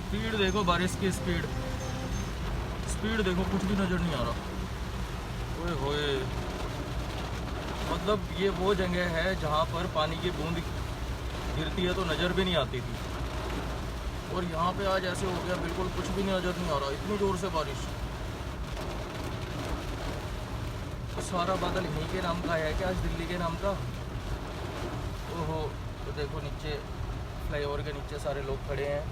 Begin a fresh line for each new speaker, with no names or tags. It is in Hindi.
स्पीड देखो, बारिश की स्पीड देखो, कुछ भी नज़र नहीं आ रहा। ओए होए, मतलब ये वो जगह है जहाँ पर पानी की बूंद गिरती है तो नज़र भी नहीं आती थी, और यहाँ पे आज ऐसे हो गया, बिल्कुल कुछ भी नज़र नहीं आ रहा, इतनी ज़ोर से बारिश। तो सारा बादल यहीं के नाम का है क्या, आज दिल्ली के नाम का? ओहो, तो देखो नीचे फ्लाईओवर के नीचे सारे लोग खड़े हैं।